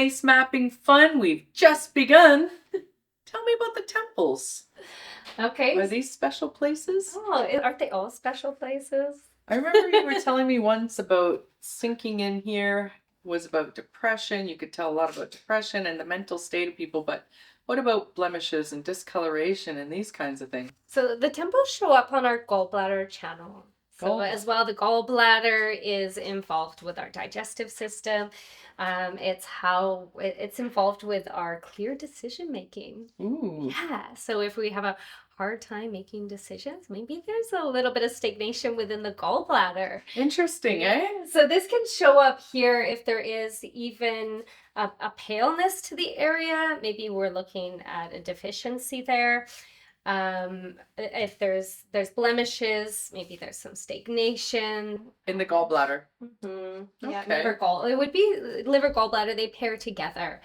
face mapping fun. We've just begun. Tell me about the temples. Okay. Are these special places? Oh, aren't they all special places? I remember you were telling me once about sinking in here was about depression. You could tell a lot about depression and the mental state of people, but what about blemishes and discoloration and these kinds of things? So the temples show up on our gallbladder channel. So as well, the gallbladder is involved with our digestive system. It's involved with our clear decision making. Ooh. Yeah. So if we have a hard time making decisions, maybe there's a little bit of stagnation within the gallbladder. Interesting, eh? So this can show up here if there is even a paleness to the area. Maybe we're looking at a deficiency there. If there's blemishes, maybe there's some stagnation In the gallbladder. Mm-hmm. Yeah, Okay. it would be liver gallbladder. They pair together,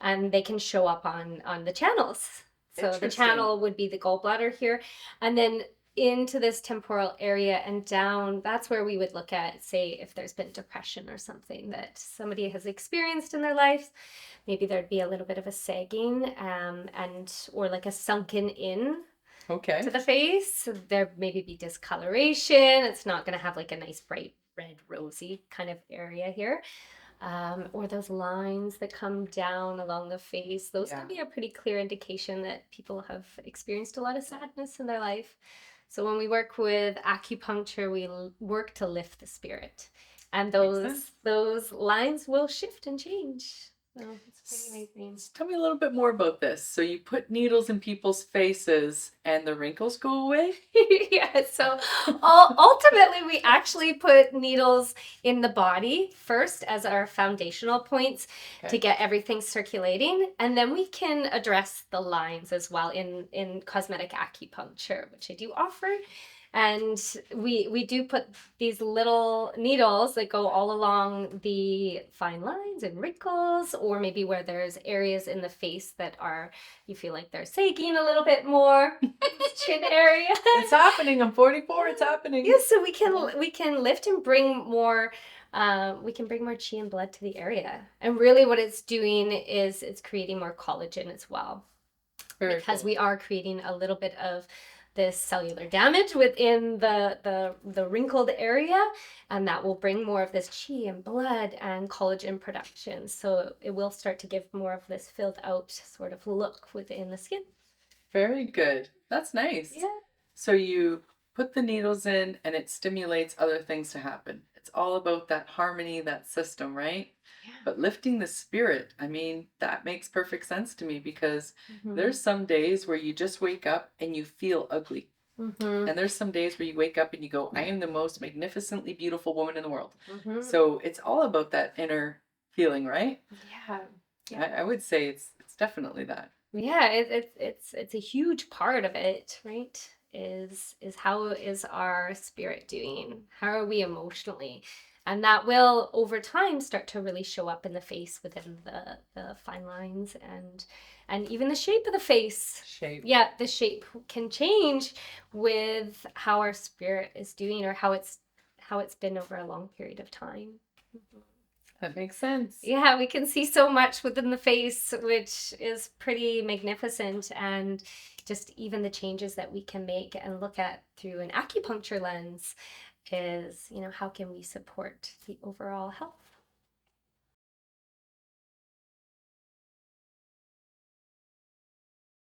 and they can show up on the channels. So the channel would be the gallbladder here, and then into this temporal area and down. That's where we would look at, say, if there's been depression or something that somebody has experienced in their life. Maybe there'd be a little bit of a sagging, or like a sunken in to the face. There maybe be discoloration. It's not going to have like a nice bright red rosy kind of area here. Or those lines that come down along the face. Those can be a pretty clear indication that people have experienced a lot of sadness in their life. So when we work with acupuncture, we work to lift the spirit. And those lines will shift and change. So it's pretty amazing. Tell me a little bit more about this. So you put needles in people's faces and the wrinkles go away? Yeah, so ultimately we actually put needles in the body first as our foundational points to get everything circulating. And then we can address the lines as well in cosmetic acupuncture, which I do offer. And we do put these little needles that go all along the fine lines and wrinkles, or maybe where there's areas in the face that you feel like they're sagging a little bit more, chin area. It's happening. I'm 44. It's happening. Yeah, so we can lift and bring more. We can bring more chi and blood to the area, and really, what it's doing is it's creating more collagen as well, because we are creating a little bit of this cellular damage within the wrinkled area, and that will bring more of this chi and blood and collagen production. So it will start to give more of this filled out sort of look within the skin. Very good. That's nice. Yeah. So you put the needles in and it stimulates other things to happen. It's all about that harmony, that system, right? Yeah. But lifting the spirit, I mean, that makes perfect sense to me, because there's some days where you just wake up and you feel ugly. And there's some days where you wake up and you go, I am the most magnificently beautiful woman in the world. So it's all about that inner feeling, right? Yeah. I would say it's definitely that. Yeah, it's a huge part of it, right? Is how is our spirit doing? How are we emotionally? And that will, over time, start to really show up in the face within the fine lines and even the shape of the face. Yeah, the shape can change with how our spirit is doing, or how it's been over a long period of time. That makes sense. Yeah, we can see so much within the face, which is pretty magnificent, and just even the changes that we can make and look at through an acupuncture lens is, how can we support the overall health?